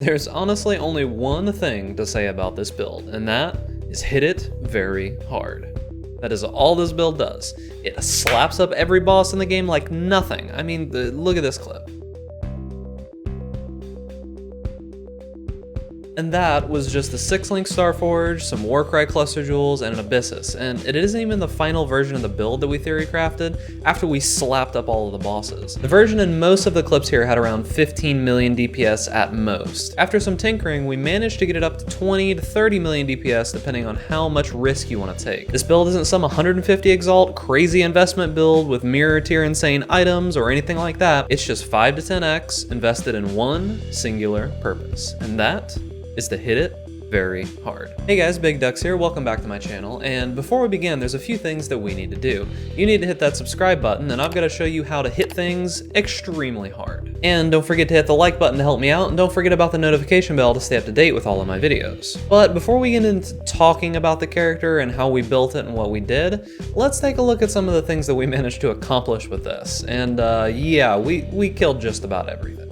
There's honestly only one thing to say about this build, and that is hit it very hard. That is all this build does. It slaps up every boss in the game like nothing. I mean, look at this clip. And that was just the 6-link Starforge, some Warcry cluster jewels, and an Abyssus. And it isn't even the final version of the build that we theory crafted after we slapped up all of the bosses. The version in most of the clips here had around 15 million DPS at most. After some tinkering, we managed to get it up to 20 to 30 million DPS depending on how much risk you want to take. This build isn't some 150 Exalt crazy investment build with mirror tier insane items or anything like that. It's just 5 to 10x invested in one singular purpose, and that is to hit it very hard. Hey guys, Big Ducks here, welcome back to my channel, and before we begin, there's a few things that we need to do. You need to hit that subscribe button, and I've got to show you how to hit things extremely hard. And don't forget to hit the like button to help me out, and don't forget about the notification bell to stay up to date with all of my videos. But before we get into talking about the character and how we built it and what we did, let's take a look at some of the things that we managed to accomplish with this. And yeah, we killed just about everything.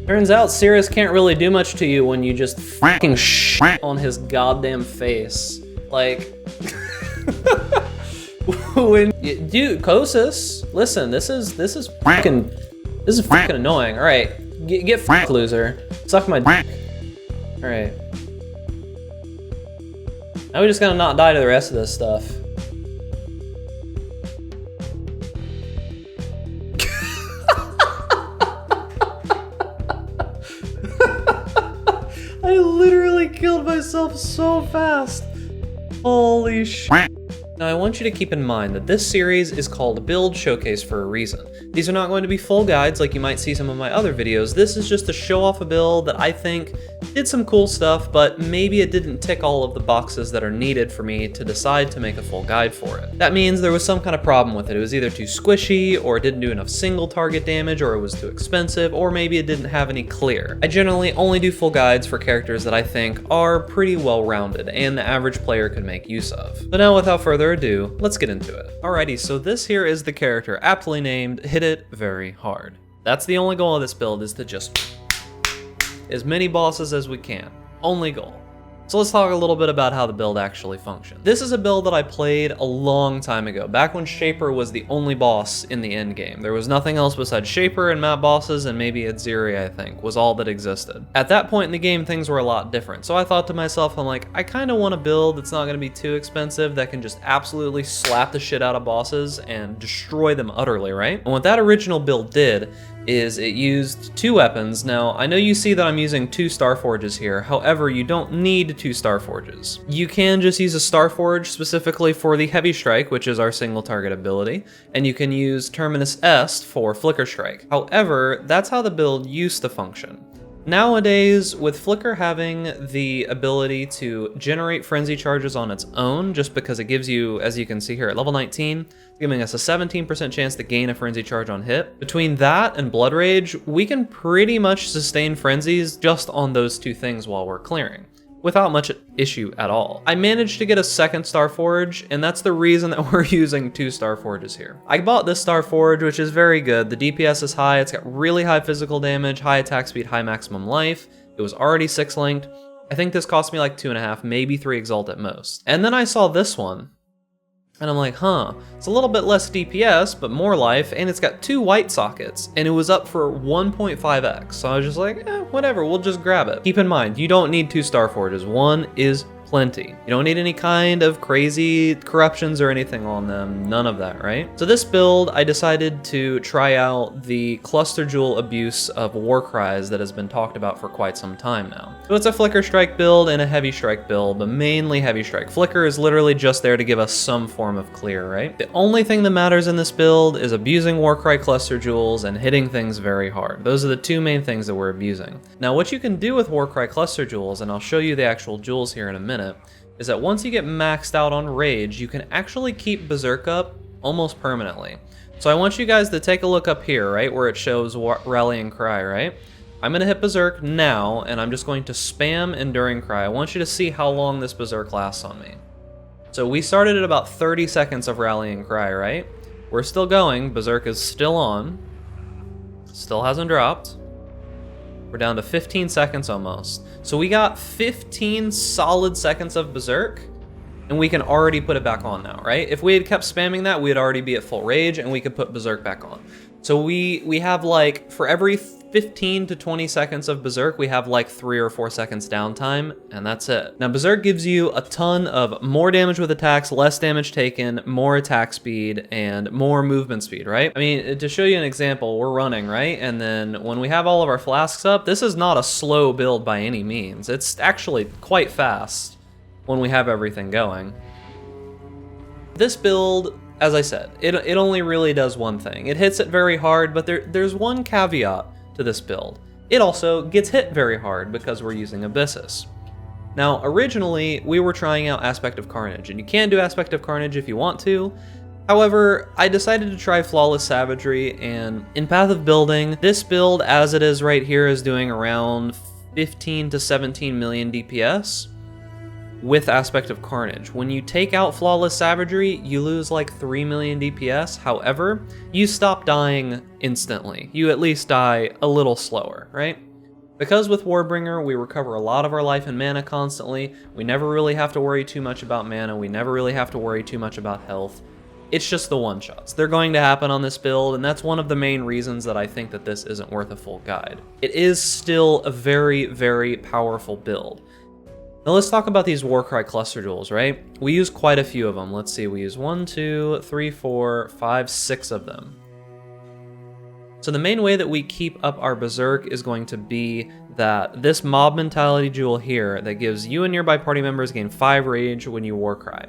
Turns out Cirrus can't really do much to you when you just fucking shit on his goddamn face. Like, dude, Kosis, listen, this is fucking annoying. All right, get fucked, loser. Suck my dick. All right. Now we just gotta not die to the rest of this stuff. I literally killed myself so fast. Holy shit. Now I want you to keep in mind that this series is called Build Showcase for a reason. These are not going to be full guides like you might see some of my other videos. This is just to show off a build that I think did some cool stuff, but maybe it didn't tick all of the boxes that are needed for me to decide to make a full guide for it. That means there was some kind of problem with it. It was either too squishy, or it didn't do enough single target damage, or it was too expensive, or maybe it didn't have any clear. I generally only do full guides for characters that I think are pretty well rounded and the average player could make use of. So now without further ado, let's get into it. Alrighty, so this here is the character aptly named Hit It Very Hard. That's the only goal of this build, is to just as many bosses as we can. Only goal. So let's talk a little bit about how the build actually functions. This is a build that I played a long time ago, back when Shaper was the only boss in the end game. There was nothing else besides Shaper and map bosses, and maybe Adziri, I think, was all that existed. At that point in the game, things were a lot different. So I thought to myself, I'm like, I kind of want a build that's not going to be too expensive, that can just absolutely slap the shit out of bosses and destroy them utterly, right? And what that original build did is it used 2 weapons. Now, I know you see that I'm using 2 Starforges here, however, you don't need 2 Starforges. You can just use a Starforge specifically for the Heavy Strike, which is our single target ability, and you can use Terminus Est for Flicker Strike. However, that's how the build used to function. Nowadays, with Flicker having the ability to generate frenzy charges on its own, just because it gives you, as you can see here at level 19, giving us a 17% chance to gain a frenzy charge on hit. Between that and Blood Rage, we can pretty much sustain frenzies just on those 2 things while we're clearing, without much issue at all. I managed to get a second Starforge, and that's the reason that we're using 2 Starforges here. I bought this Starforge, which is very good. The DPS is high, it's got really high physical damage, high attack speed, high maximum life. It was already 6-linked. I think this cost me like 2.5, maybe 3 Exalt at most. And then I saw this one, and I'm like, huh, it's a little bit less DPS, but more life, and it's got 2 white sockets, and it was up for 1.5x. So I was just like, whatever, we'll just grab it. Keep in mind, you don't need 2 Starforges. 1 is plenty. You don't need any kind of crazy corruptions or anything on them, none of that, right? So this build, I decided to try out the cluster jewel abuse of Warcries that has been talked about for quite some time now. So it's a Flicker Strike build and a Heavy Strike build, but mainly Heavy Strike. Flicker is literally just there to give us some form of clear, right? The only thing that matters in this build is abusing Warcry cluster jewels and hitting things very hard. Those are the 2 main things that we're abusing. Now what you can do with Warcry cluster jewels, and I'll show you the actual jewels here in a minute, is that once you get maxed out on Rage, you can actually keep Berserk up almost permanently. So I want you guys to take a look up here, right, where it shows Rallying Cry, right? I'm going to hit Berserk now, and I'm just going to spam Enduring Cry. I want you to see how long this Berserk lasts on me. So we started at about 30 seconds of Rallying Cry, right? We're still going. Berserk is still on. Still hasn't dropped. We're down to 15 seconds almost. So we got 15 solid seconds of Berserk, and we can already put it back on now, right? If we had kept spamming that, we'd already be at full rage, and we could put Berserk back on. So we have like, for every 15 to 20 seconds of Berserk, we have like 3 or 4 seconds downtime, and that's it. Now, Berserk gives you a ton of more damage with attacks, less damage taken, more attack speed, and more movement speed, right? I mean, to show you an example, we're running, right? And then when we have all of our flasks up, this is not a slow build by any means. It's actually quite fast when we have everything going. This build, as I said, it only really does one thing. It hits it very hard, but there's one caveat to this build. It also gets hit very hard because we're using Abyssus. Now, originally, we were trying out Aspect of Carnage, and you can do Aspect of Carnage if you want to. However, I decided to try Flawless Savagery, and in Path of Building, this build, as it is right here, is doing around 15 to 17 million DPS. With Aspect of Carnage. When you take out Flawless Savagery, you lose like 3 million DPS. However, you stop dying instantly. You at least die a little slower, right? Because with Warbringer, we recover a lot of our life and mana constantly. We never really have to worry too much about mana. We never really have to worry too much about health. It's just the one-shots. They're going to happen on this build, and that's one of the main reasons that I think that this isn't worth a full guide. It is still a very, very powerful build. Now let's talk about these Warcry cluster jewels, right? We use quite a few of them. Let's see, we use 1, 2, 3, 4, 5, 6 of them. So the main way that we keep up our Berserk is going to be that this Mob Mentality jewel here that gives you and nearby party members gain 5 rage when you Warcry.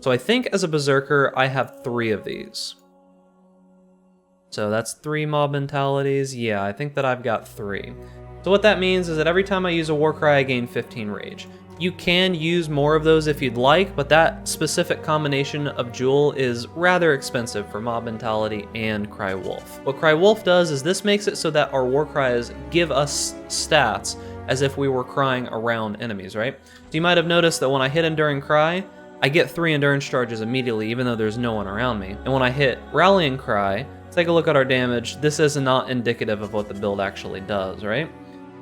So I think as a Berserker, I have 3 of these. So that's 3 Mob Mentalities. Yeah, I think that I've got 3. So what that means is that every time I use a Warcry, I gain 15 rage. You can use more of those if you'd like, but that specific combination of jewel is rather expensive for Mob Mentality and Cry Wolf. What Cry Wolf does is this makes it so that our Warcries give us stats as if we were crying around enemies, right? So you might have noticed that when I hit Enduring Cry, I get 3 endurance charges immediately, even though there's no one around me. And when I hit Rallying Cry, take a look at our damage. This is not indicative of what the build actually does, right?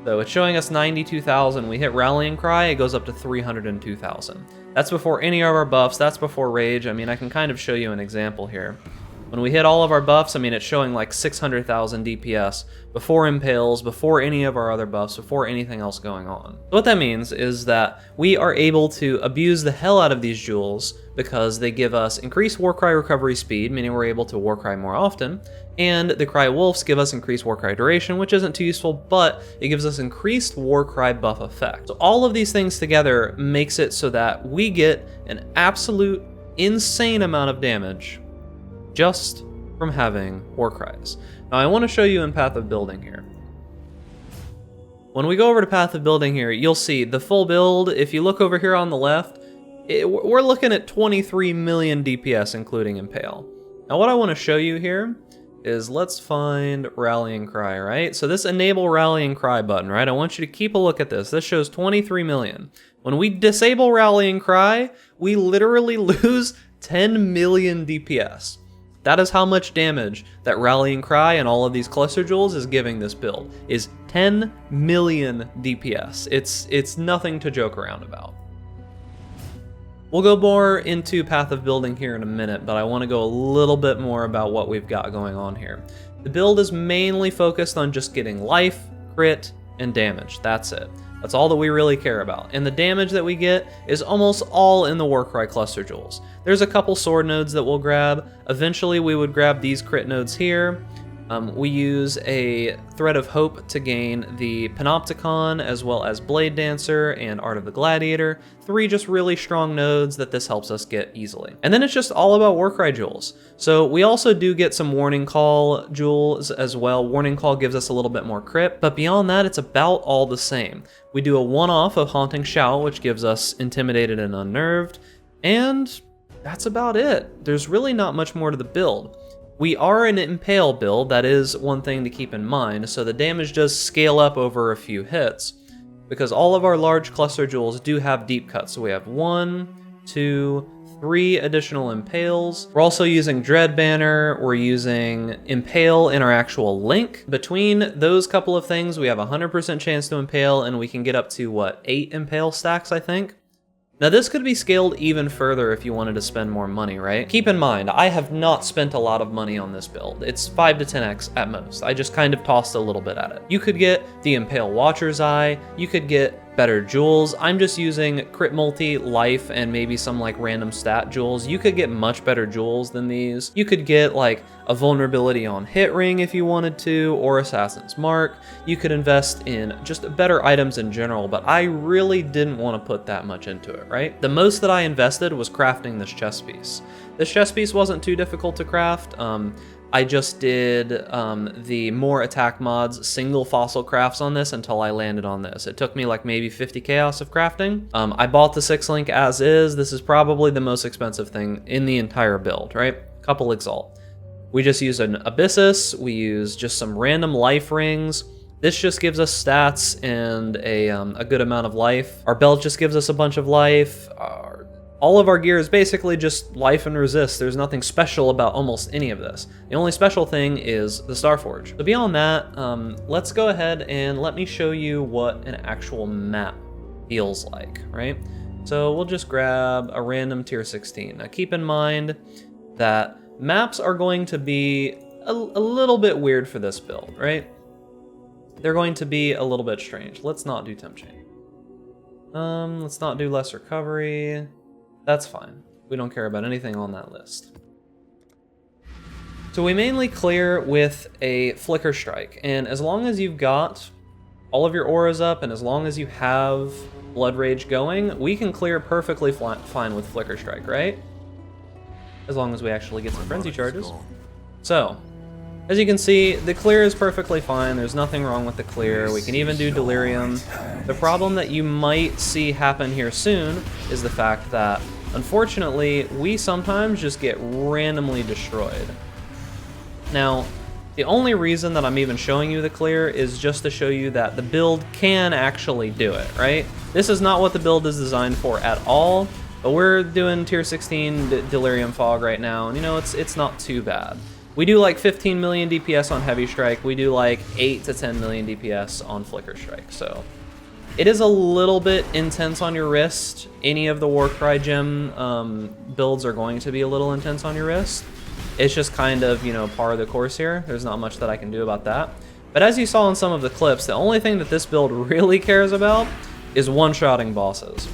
So it's showing us 92,000. We hit Rallying Cry, it goes up to 302,000. That's before any of our buffs, that's before Rage. I mean, I can kind of show you an example here. When we hit all of our buffs, I mean, it's showing like 600,000 DPS before Impales, before any of our other buffs, before anything else going on. So what that means is that we are able to abuse the hell out of these jewels because they give us increased Warcry recovery speed, meaning we're able to Warcry more often, and the Cry Wolves give us increased Warcry duration, which isn't too useful, but it gives us increased Warcry buff effect. So all of these things together makes it so that we get an absolute insane amount of damage just from having Warcries. Now I want to show you in Path of Building here. When we go over to Path of Building here, you'll see the full build. If you look over here on the left, we're looking at 23 million DPS, including Impale. Now what I want to show you here is let's find Rallying Cry, right? So this Enable Rallying Cry button, right? I want you to keep a look at this. This shows 23 million. When we disable Rallying Cry, we literally lose 10 million DPS. That is how much damage that Rallying Cry and all of these cluster jewels is giving this build, is 10 million DPS. It's nothing to joke around about. We'll go more into Path of Building here in a minute, but I want to go a little bit more about what we've got going on here. The build is mainly focused on just getting life, crit, and damage. That's it. That's all that we really care about. And the damage that we get is almost all in the Warcry cluster jewels. There's a couple sword nodes that we'll grab. Eventually we would grab these crit nodes here. We use a Thread of Hope to gain the Panopticon, as well as Blade Dancer and Art of the Gladiator. 3 just really strong nodes that this helps us get easily. And then it's just all about Warcry jewels. So we also do get some Warning Call jewels as well. Warning Call gives us a little bit more crit, but beyond that, it's about all the same. We do a one-off of Haunting Shout, which gives us Intimidated and Unnerved, and that's about it. There's really not much more to the build. We are an Impale build, that is one thing to keep in mind, so the damage does scale up over a few hits, because all of our large cluster jewels do have deep cuts. So we have 1, 2, 3 additional impales. We're also using Dread Banner, we're using Impale in our actual link. Between those couple of things, we have a 100% chance to impale, and we can get up to, what, 8 impale stacks, I think? Now this could be scaled even further if you wanted to spend more money, right? Keep in mind, I have not spent a lot of money on this build. It's 5 to 10x at most. I just kind of tossed a little bit at it. You could get the Impale Watcher's Eye, you could get better jewels. I'm just using crit multi, life, and maybe some like random stat jewels. You could get much better jewels than these. You could get like a vulnerability on hit ring if you wanted to, or Assassin's Mark. You could invest in just better items in general, but I really didn't want to put that much into it, right? The most that I invested was crafting this chest piece. This chest piece wasn't too difficult to craft. I just did the more attack mods single fossil crafts on this until I landed on this. It took me like maybe 50 chaos of crafting. I bought the 6 link as is. This is probably the most expensive thing in the entire build, right? Couple Exalt. We just use an Abyssus. We use just some random life rings. This just gives us stats and a good amount of life. Our belt just gives us a bunch of life. All of our gear is basically just life and resist. There's nothing special about almost any of this. The only special thing is the Starforge. So beyond that, let's go ahead and let me show you what an actual map feels like, right? So we'll just grab a random tier 16. Now keep in mind that maps are going to be a little bit weird for this build, right? They're going to be a little bit strange. Let's not do Temp Chain. Let's not do Less Recovery. That's fine. We don't care about anything on that list. So we mainly clear with a Flicker Strike, and as long as you've got all of your auras up, and as long as you have Blood Rage going, we can clear perfectly fine with Flicker Strike, right? As long as we actually get some Frenzy Charges. So, as you can see, the clear is perfectly fine. There's nothing wrong with the clear. We can even do Delirium. The problem that you might see happen here soon is the fact that, unfortunately, we sometimes just get randomly destroyed. Now, the only reason that I'm even showing you the clear is just to show you that the build can actually do it, right? This is not what the build is designed for at all, but we're doing tier 16 Delirium Fog right now, and you know, it's not too bad. We do like 15 million DPS on Heavy Strike. We do like 8 to 10 million DPS on Flicker Strike. So it is a little bit intense on your wrist. Any of the Warcry gem builds are going to be a little intense on your wrist. It's just kind of, you know, par of the course here. There's not much that I can do about that. But as you saw in some of the clips, the only thing that this build really cares about is one-shotting bosses.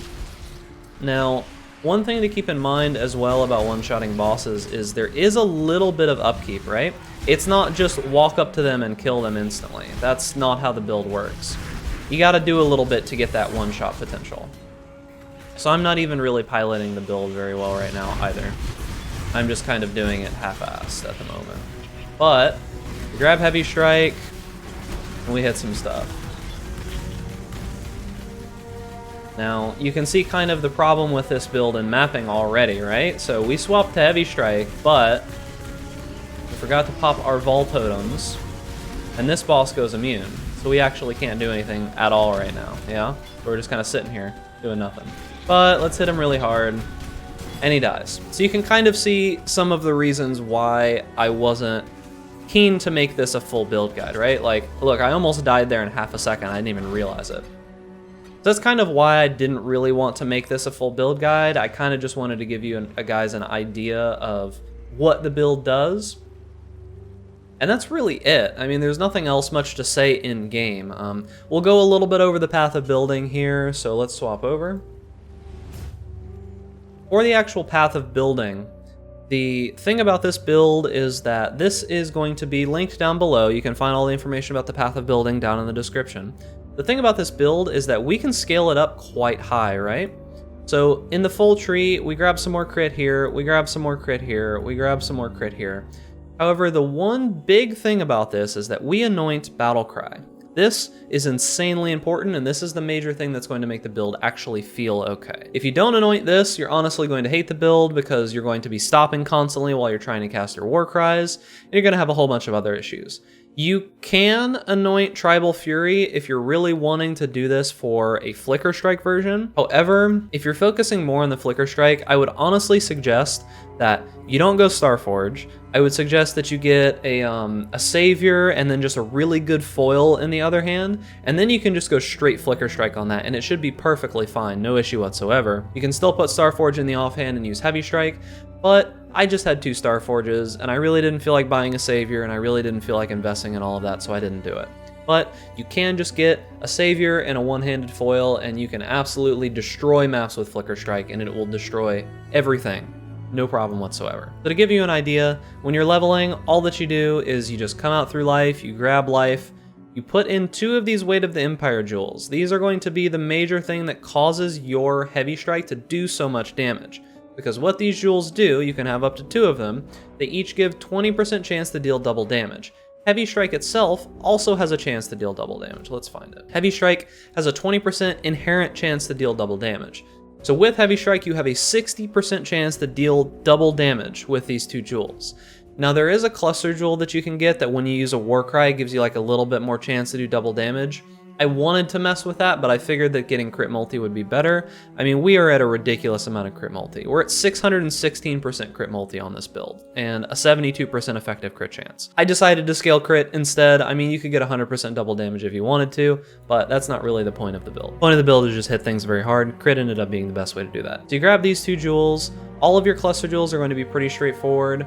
Now, one thing to keep in mind as well about one-shotting bosses is there is a little bit of upkeep, right? It's not just walk up to them and kill them instantly. That's not how the build works. You gotta do a little bit to get that one-shot potential. So I'm not even really piloting the build very well right now either. I'm just kind of doing it half-assed at the moment. But, we grab Heavy Strike, and we hit some stuff. Now, you can see kind of the problem with this build and mapping already, right? So we swapped to Heavy Strike, but we forgot to pop our Vol Totems, and this boss goes immune. So we actually can't do anything at all right now, yeah? We're just kind of sitting here, doing nothing. But let's hit him really hard, and he dies. So you can kind of see some of the reasons why I wasn't keen to make this a full build guide, right? Like, look, I almost died there in half a second. I didn't even realize it. So that's kind of why I didn't really want to make this a full build guide. I kind of just wanted to give you guys an idea of what the build does. And that's really it. I mean, there's nothing else much to say in game. We'll go a little bit over the path of building here, so let's swap over. For the actual path of building, the thing about this build is that this is going to be linked down below. You can find all the information about the path of building down in the description. The thing about this build is that we can scale it up quite high, right? So in the full tree, we grab some more crit here, we grab some more crit here, we grab some more crit here. However, the one big thing about this is that we anoint Battle Cry. This is insanely important, and this is the major thing that's going to make the build actually feel okay. If you don't anoint this, you're honestly going to hate the build because you're going to be stopping constantly while you're trying to cast your war cries, and you're going to have a whole bunch of other issues. You can anoint Tribal Fury if you're really wanting to do this for a Flicker Strike version. However, if you're focusing more on the Flicker Strike, I would honestly suggest that you don't go Starforge. I would suggest that you get a Savior and then just a really good foil in the other hand, and then you can just go straight Flicker Strike on that, and it should be perfectly fine, no issue whatsoever. You can still put Starforge in the offhand and use Heavy Strike, but I just had 2 Starforges, and I really didn't feel like buying a Savior, and I really didn't feel like investing in all of that, so I didn't do it. But you can just get a Savior and a one-handed foil, and you can absolutely destroy maps with Flicker Strike, and it will destroy everything. No problem whatsoever. So to give you an idea, when you're leveling, all that you do is you just come out through life, you grab life, you put in 2 of these Weight of the Empire jewels. These are going to be the major thing that causes your Heavy Strike to do so much damage. Because what these jewels do, you can have up to 2 of them, they each give 20% chance to deal double damage. Heavy Strike itself also has a chance to deal double damage. Let's find it. Heavy Strike has a 20% inherent chance to deal double damage. So with Heavy Strike, you have a 60% chance to deal double damage with these 2 jewels. Now there is a cluster jewel that you can get that when you use a Warcry gives you like a little bit more chance to do double damage. I wanted to mess with that, but I figured that getting crit multi would be better. I mean, we are at a ridiculous amount of crit multi. We're at 616% crit multi on this build, and a 72% effective crit chance. I decided to scale crit instead. I mean, you could get 100% double damage if you wanted to, but that's not really the point of the build. The point of the build is just hit things very hard. Crit ended up being the best way to do that. So you grab these 2 jewels. All of your cluster jewels are going to be pretty straightforward.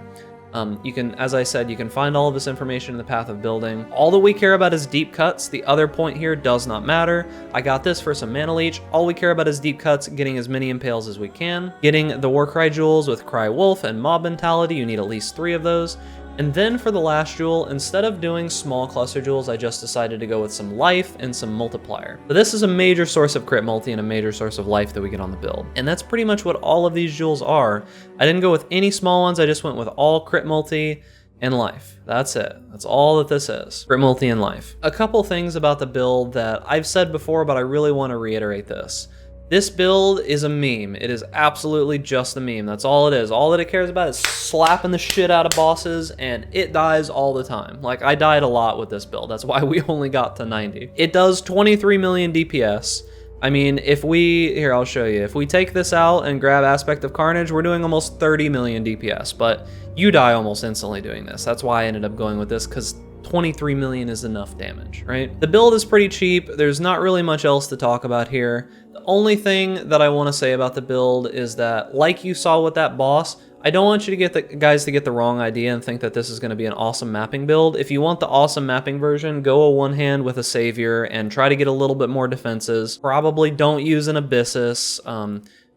You can, as I said, you can find all of this information in the path of building. All that we care about is deep cuts. The other point here does not matter. I got this for some mana leech. All we care about is deep cuts, getting as many impales as we can. Getting the Warcry jewels with Cry Wolf and Mob Mentality, you need at least 3 of those. And then for the last jewel, instead of doing small cluster jewels, I just decided to go with some life and some multiplier. So this is a major source of crit multi and a major source of life that we get on the build. And that's pretty much what all of these jewels are. I didn't go with any small ones, I just went with all crit multi and life. That's it. That's all that this is. Crit multi and life. A couple things about the build that I've said before, but I really want to reiterate this. This build is a meme. It is absolutely just a meme. That's all it is. All that it cares about is slapping the shit out of bosses, and it dies all the time. Like, I died a lot with this build. That's why we only got to 90. It does 23 million DPS. I mean, here, I'll show you. If we take this out and grab Aspect of Carnage, we're doing almost 30 million DPS, but you die almost instantly doing this. That's why I ended up going with this, because 23 million is enough damage, right? The build is pretty cheap. There's not really much else to talk about here. The only thing that I want to say about the build is that, like you saw with that boss, I don't want you to get the wrong idea and think that this is going to be an awesome mapping build. If you want the awesome mapping version, go a one-hand with a Savior and try to get a little bit more defenses. Probably don't use an Abyssus.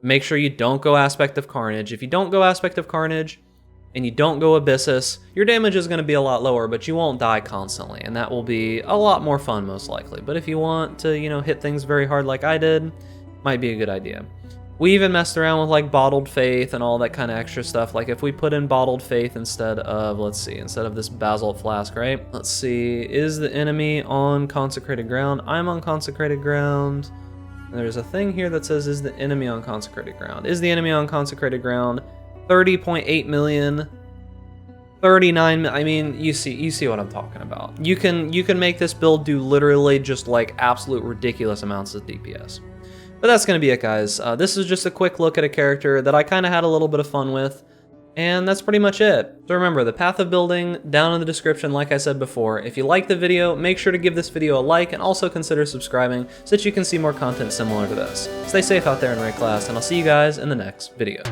Make sure you don't go Aspect of Carnage. If you don't go Aspect of Carnage, and you don't go Abyssus, your damage is going to be a lot lower, but you won't die constantly, and that will be a lot more fun, most likely. But if you want to, you know, hit things very hard like I did, might be a good idea. We even messed around with, like, Bottled Faith and all that kind of extra stuff. Like, if we put in Bottled Faith instead of, let's see, instead of this Basalt Flask, right? Let's see, is the enemy on Consecrated Ground? I'm on Consecrated Ground. And there's a thing here that says, is the enemy on Consecrated Ground? Is the enemy on Consecrated Ground? 30.8 million, 39, I mean, you see what I'm talking about. You can make this build do literally just like absolute ridiculous amounts of DPS. But that's gonna be it, guys. This is just a quick look at a character that I kind of had a little bit of fun with, and that's pretty much it. So remember, the path of building down in the description, like I said before. If you like the video, make sure to give this video a like and also consider subscribing so that you can see more content similar to this. Stay safe out there in raid class, and I'll see you guys in the next video.